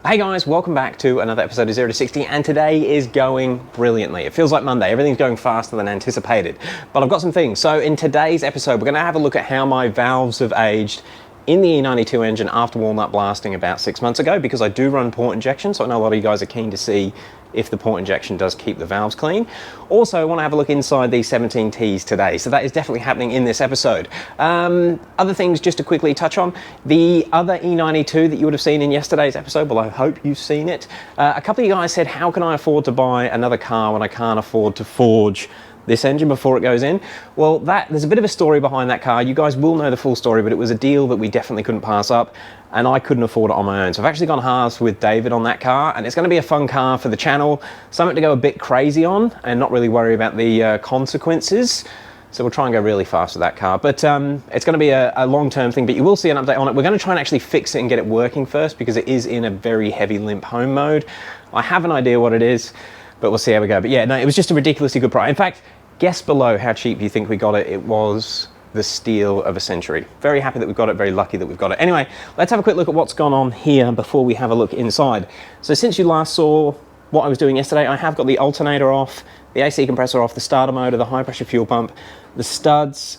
Hey guys, welcome back to another episode of 0 to 60, and today is going brilliantly. It feels like Monday, everything's going faster than anticipated, but I've got some things. So in today's episode, we're gonna have a look at how my valves have aged in the E92 engine after walnut blasting about 6 months ago, because I do run port injection, so I know a lot of you guys are keen to see if the port injection does keep the valves clean. Also, I want to have a look inside these 17Ts today, so that is definitely happening in this episode. Other things just to quickly touch on, the other E92 that you would have seen in yesterday's episode, well, I hope you've seen it. A couple of you guys said, how can I afford to buy another car when I can't afford to forge this engine before it goes in? Well, there's a bit of a story behind that car. You guys will know the full story, but it was a deal that we definitely couldn't pass up, and I couldn't afford it on my own. So I've actually gone halves with David on that car, and it's going to be a fun car for the channel, something to go a bit crazy on and not really worry about the consequences. So we'll try and go really fast with that car, but it's going to be a long-term thing, but you will see an update on it. We're going to try and actually fix it and get it working first, because it is in a very heavy limp home mode. I have an idea what it is, but we'll see how we go. But yeah, no, it was just a ridiculously good price. In fact, guess below how cheap you think we got it. It was the steal of a century. Very happy that we've got it, very lucky that we've got it. Anyway, let's have a quick look at what's gone on here before we have a look inside. So since you last saw what I was doing yesterday, I have got the alternator off, the AC compressor off, the starter motor, the high pressure fuel pump, the studs,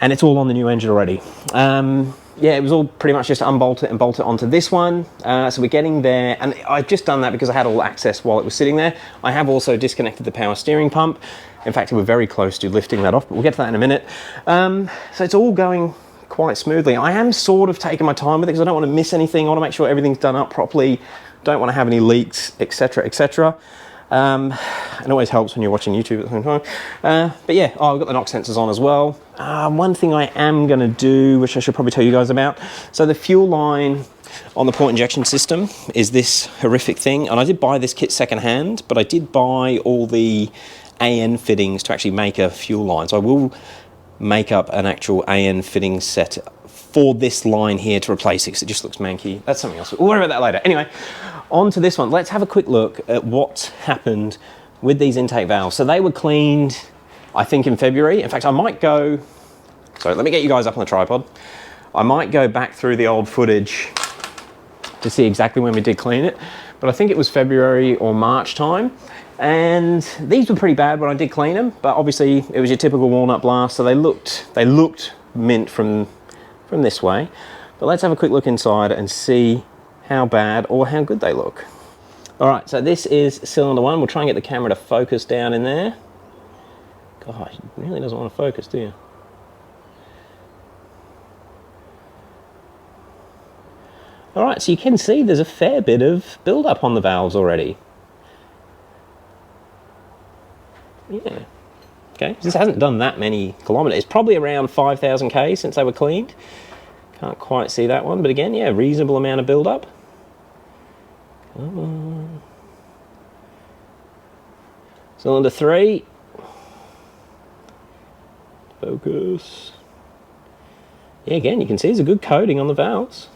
and it's all on the new engine already. Yeah, it was all pretty much just unbolt it and bolt it onto this one. So we're getting there, and I've just done that because I had all access while it was sitting there. I have also disconnected the power steering pump. In fact, we're very close to lifting that off, but we'll get to that in a minute. So it's all going quite smoothly. I am sort of taking my time with it because I don't want to miss anything. I want to make sure everything's done up properly. Don't want to have any leaks, etc., etc. It always helps when you're watching YouTube at the same time. But yeah, I've got the knock sensors on as well. One thing I am going to do, which I should probably tell you guys about. So the fuel line on the port injection system is this horrific thing. And I did buy this kit secondhand, but I did buy all the AN fittings to actually make a fuel line. So I will make up an actual AN fitting set for this line here to replace it, because it just looks manky. That's something else. We'll worry about that later. Anyway, on to this one. Let's have a quick look at what's happened with these intake valves. So they were cleaned, I think, in February. In fact, I might go, sorry, let me get you guys up on the tripod. I might go back through the old footage to see exactly when we did clean it, but I think it was February or March time. And these were pretty bad when I did clean them, but obviously it was your typical walnut blast, so they looked mint from this way. But let's have a quick look inside and see how bad or how good they look. All right, so this is cylinder one. We'll try and get the camera to focus down in there. God, it really doesn't want to focus, do you? All right, so you can see there's a fair bit of build-up on the valves already. Yeah, okay, this hasn't done that many kilometers, probably around 5,000 K since they were cleaned. Can't quite see that one, but again, yeah, reasonable amount of build-up. Come on. Cylinder 3. Focus. Yeah, again, you can see there's a good coating on the valves.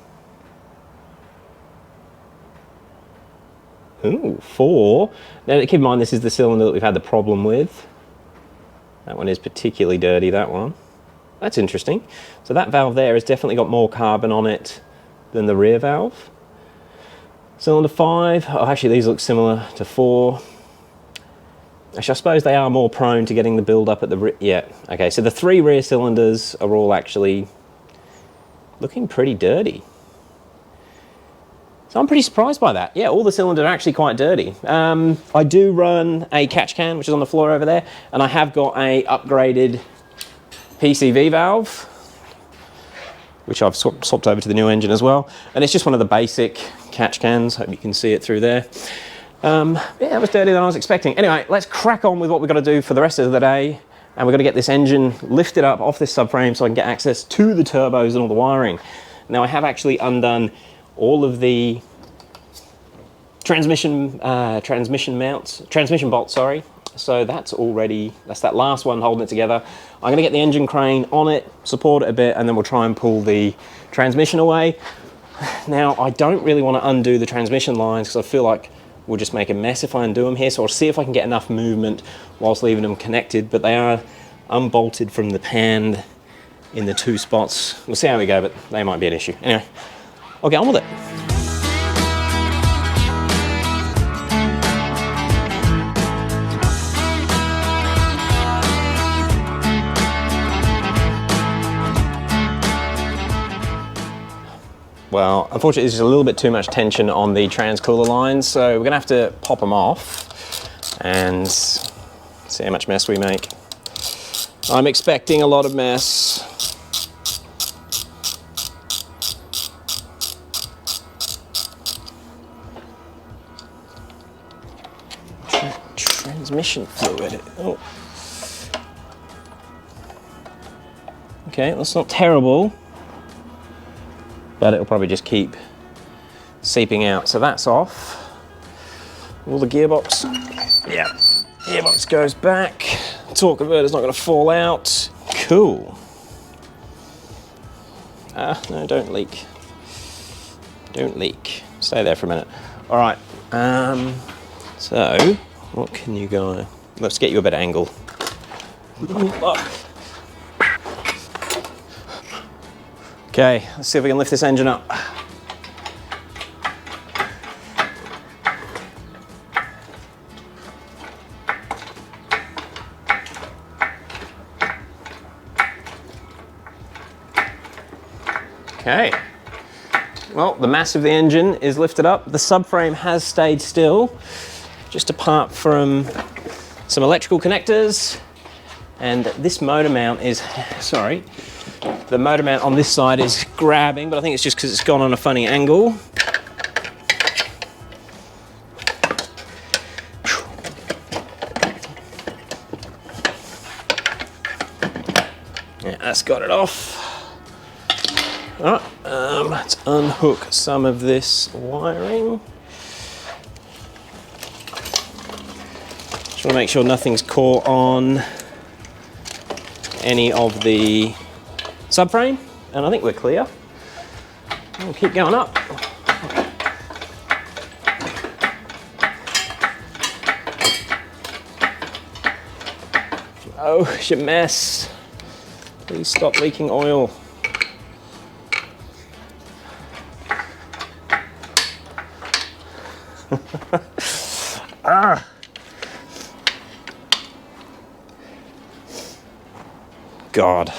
Ooh, 4. Now keep in mind, this is the cylinder that we've had the problem with. That one is particularly dirty, that one. That's interesting. So that valve there has definitely got more carbon on it than the rear valve. Cylinder 5, oh, actually these look similar to 4. Actually, I suppose they are more prone to getting the build up at the rear. Yeah, okay, so the 3 rear cylinders are all actually looking pretty dirty. So I'm pretty surprised by that. Yeah, all the cylinders are actually quite dirty. I do run a catch can, which is on the floor over there, and I have got a upgraded PCV valve, which I've swapped over to the new engine as well. And it's just one of the basic catch cans. Hope you can see it through there. Yeah, it was dirtier than I was expecting. Anyway, let's crack on with what we've got to do for the rest of the day. And we're going to get this engine lifted up off this subframe so I can get access to the turbos and all the wiring. Now, I have actually undone all of the transmission bolts, sorry. So that's that last one holding it together. I'm going to get the engine crane on it, support it a bit, and then we'll try and pull the transmission away. Now, I don't really want to undo the transmission lines because I feel like we'll just make a mess if I undo them here. So I'll see if I can get enough movement whilst leaving them connected, but they are unbolted from the pan in the 2 spots. We'll see how we go, but they might be an issue. Anyway, I'll get on with it. Well, unfortunately, there's just a little bit too much tension on the transcooler lines, so we're gonna have to pop them off and see how much mess we make. I'm expecting a lot of mess. Transmission fluid. Oh. Okay, that's not terrible, but it'll probably just keep seeping out. So that's off. All the gearbox, yeah, gearbox goes back. Torque converter's not going to fall out. Cool. No, don't leak. Don't leak. Stay there for a minute. All right. So what can you go? Let's get you a better angle. Okay, let's see if we can lift this engine up. Okay, well, the mass of the engine is lifted up. The subframe has stayed still, just apart from some electrical connectors. And this motor mount is, sorry, the motor mount on this side is grabbing, but I think it's just because it's gone on a funny angle. Yeah, that's got it off. All right, let's unhook some of this wiring. Just want to make sure nothing's caught on any of the subframe, and I think we're clear. We'll keep going up. Oh, it's a mess. Please stop leaking oil. Ah. God.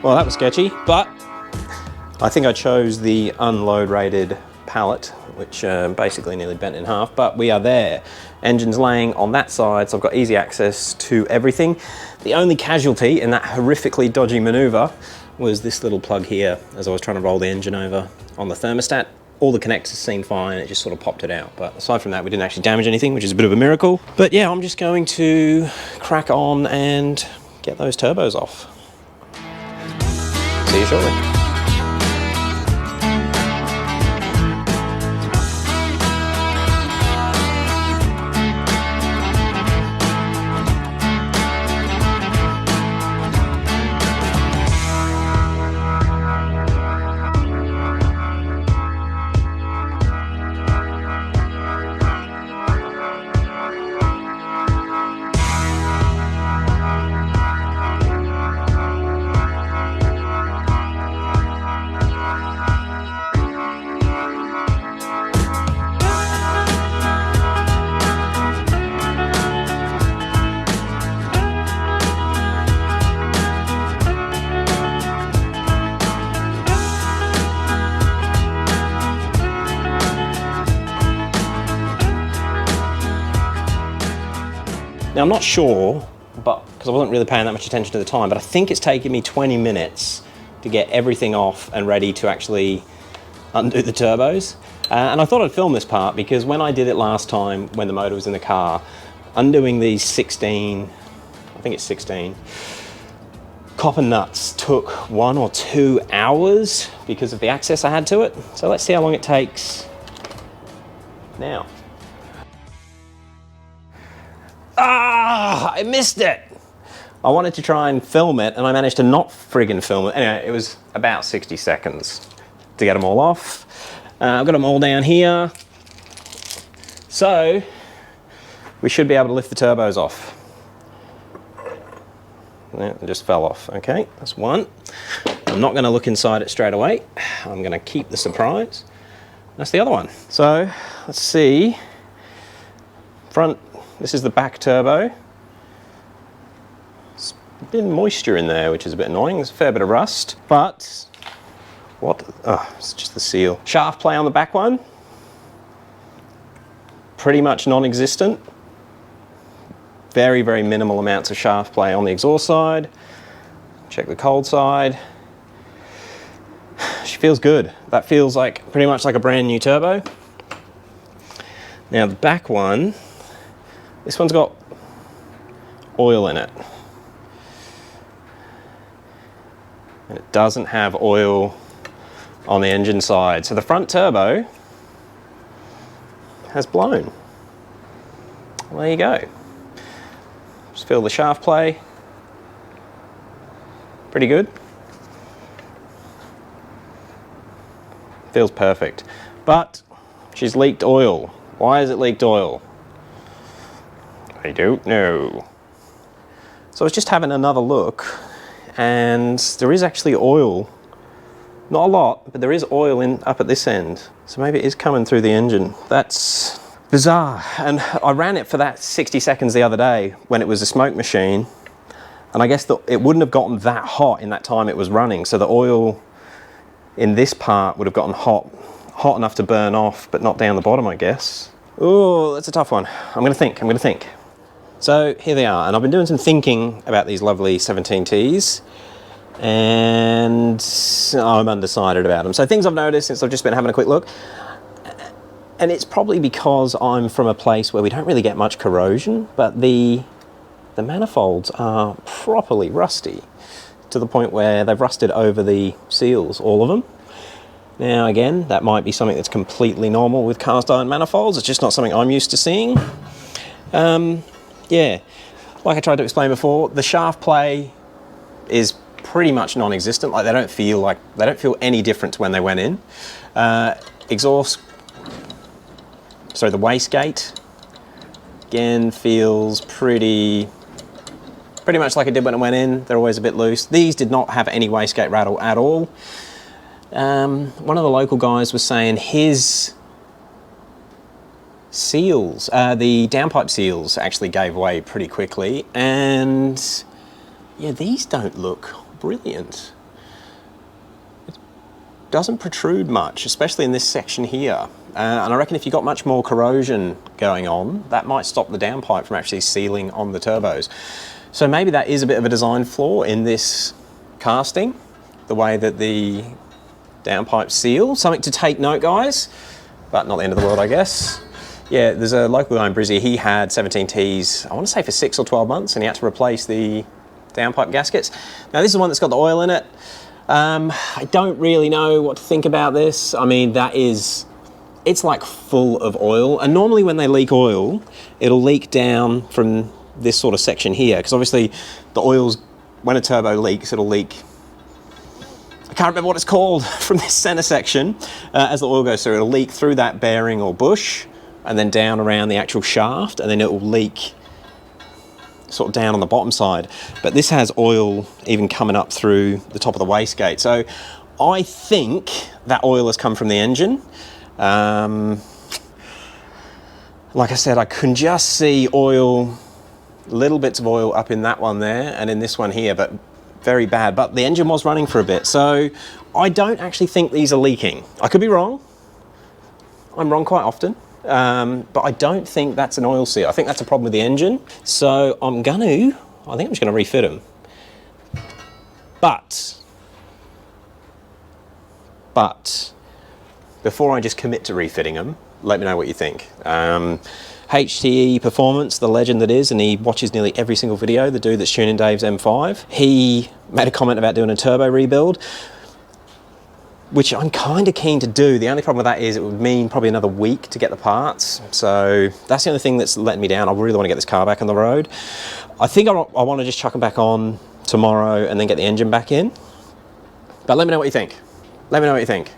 Well, that was sketchy, but I think I chose the unload rated pallet, which basically nearly bent in half, but we are there. Engine's laying on that side, so I've got easy access to everything. The only casualty in that horrifically dodgy maneuver was this little plug here as I was trying to roll the engine over on the thermostat. All the connectors seemed fine, it just sort of popped it out. But aside from that, we didn't actually damage anything, which is a bit of a miracle. But yeah, I'm just going to crack on and get those turbos off. See you shortly. Now I'm not sure, but because I wasn't really paying that much attention at the time, but I think it's taken me 20 minutes to get everything off and ready to actually undo the turbos. And I thought I'd film this part because when I did it last time, when the motor was in the car, undoing these 16, I think it's 16, copper nuts took 1 or 2 hours because of the access I had to it. So let's see how long it takes now. Ah! I missed it. I wanted to try and film it, and I managed to not friggin' film it. Anyway, it was about 60 seconds to get them all off. I've got them all down here. So, we should be able to lift the turbos off. Yeah, it just fell off. Okay, that's one. I'm not going to look inside it straight away. I'm going to keep the surprise. That's the other one. So, let's see. Front, this is the back turbo. It's a bit of moisture in there, which is a bit annoying. There's a fair bit of rust. But, what? Oh, it's just the seal. Shaft play on the back one. Pretty much non-existent. Very, very minimal amounts of shaft play on the exhaust side. Check the cold side. She feels good. That feels like pretty much like a brand new turbo. Now the back one, this one's got oil in it. And it doesn't have oil on the engine side. So the front turbo has blown. Well, there you go. Just feel the shaft play. Pretty good. Feels perfect. But she's leaked oil. Why has it leaked oil? I don't know. So I was just having another look, and there is actually oil. Not a lot, but there is oil up at this end. So maybe it is coming through the engine. That's bizarre. And I ran it for that 60 seconds the other day when it was a smoke machine, and I guess it wouldn't have gotten that hot in that time it was running, so the oil in this part would have gotten hot enough to burn off, but not down the bottom, I guess. Oh, that's a tough one. I'm gonna think. So here they are, and I've been doing some thinking about these lovely 17Ts, and I'm undecided about them. So things I've noticed since I've just been having a quick look, and it's probably because I'm from a place where we don't really get much corrosion, but the manifolds are properly rusty to the point where they've rusted over the seals, all of them. Now again, that might be something that's completely normal with cast iron manifolds. It's just not something I'm used to seeing. Yeah, like I tried to explain before, the shaft play is pretty much non-existent. Like they don't feel any different to when they went in. Exhaust, so the wastegate again feels pretty much like it did when it went in. They're always a bit loose. These did not have any wastegate rattle at all. One of the local guys was saying his seals, the downpipe seals actually gave way pretty quickly, and yeah, these don't look brilliant. It doesn't protrude much, especially in this section here. And I reckon if you've got much more corrosion going on, that might stop the downpipe from actually sealing on the turbos. So maybe that is a bit of a design flaw in this casting, the way that the downpipe seal. Something to take note, guys, but not the end of the world, I guess. Yeah, there's a local guy in Brizzy, he had 17Ts, I want to say for 6 or 12 months, and he had to replace the downpipe gaskets. Now this is one that's got the oil in it. I don't really know what to think about this. I mean, it's like full of oil, and normally when they leak oil, it'll leak down from this sort of section here, because obviously the oil's, when a turbo leaks, it'll leak, I can't remember what it's called, from this center section, as the oil goes through, it'll leak through that bearing or bush, and then down around the actual shaft, and then it will leak sort of down on the bottom side. But this has oil even coming up through the top of the wastegate. So I think that oil has come from the engine. Like I said, I can just see oil, little bits of oil up in that one there and in this one here, but very bad. But the engine was running for a bit, so I don't actually think these are leaking. I could be wrong. I'm wrong quite often. But I don't think that's an oil seal. I think that's a problem with the engine. So I think I'm just gonna refit them. But before I just commit to refitting them, let me know what you think. HTE Performance, the legend that is, and he watches nearly every single video, the dude that's tuning Dave's M5, he made a comment about doing a turbo rebuild. which I'm kind of keen to do. The only problem with that is it would mean probably another week to get the parts. So that's the only thing that's letting me down. I really want to get this car back on the road. I think I want to just chuck it back on tomorrow and then get the engine back in. But let me know what you think. Let me know what you think.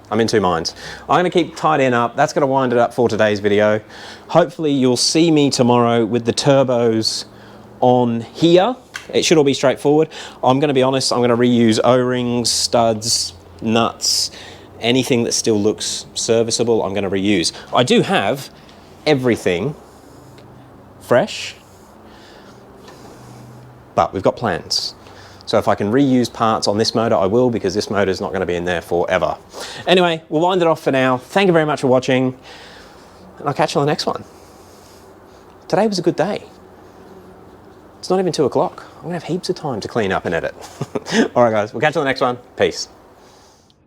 I'm in two minds. I'm going to keep tidying up. That's going to wind it up for today's video. Hopefully you'll see me tomorrow with the turbos on here. It should all be straightforward. I'm going to be honest, I'm going to reuse O-rings, studs, nuts, anything that still looks serviceable, I'm going to reuse. I do have everything fresh, but we've got plans. So if I can reuse parts on this motor, I will, because this motor is not going to be in there forever. Anyway, we'll wind it off for now. Thank you very much for watching, and I'll catch you on the next one. Today was a good day. It's not even 2 o'clock. I'm going to have heaps of time to clean up and edit. All right, guys, we'll catch you on the next one. Peace.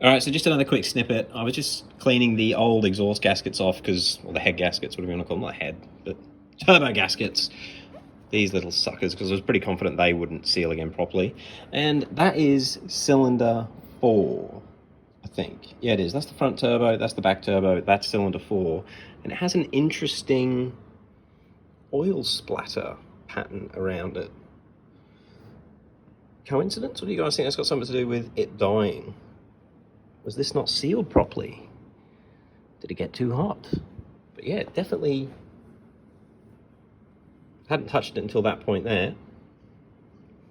All right, so just another quick snippet. I was just cleaning the old exhaust gaskets off because, or the head gaskets, whatever you want to call them, not head, but turbo gaskets. These little suckers, because I was pretty confident they wouldn't seal again properly. And that is cylinder 4, I think. Yeah, it is. That's the front turbo, that's the back turbo, that's cylinder 4. And it has an interesting oil splatter pattern around it. Coincidence? What do you guys think that's got something to do with it dying? Was this not sealed properly? Did it get too hot? But yeah, definitely hadn't touched it until that point there.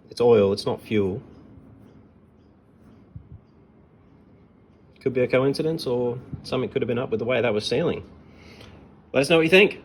It's oil, it's not fuel. Could be a coincidence, or something could have been up with the way that was sealing. Let us know what you think.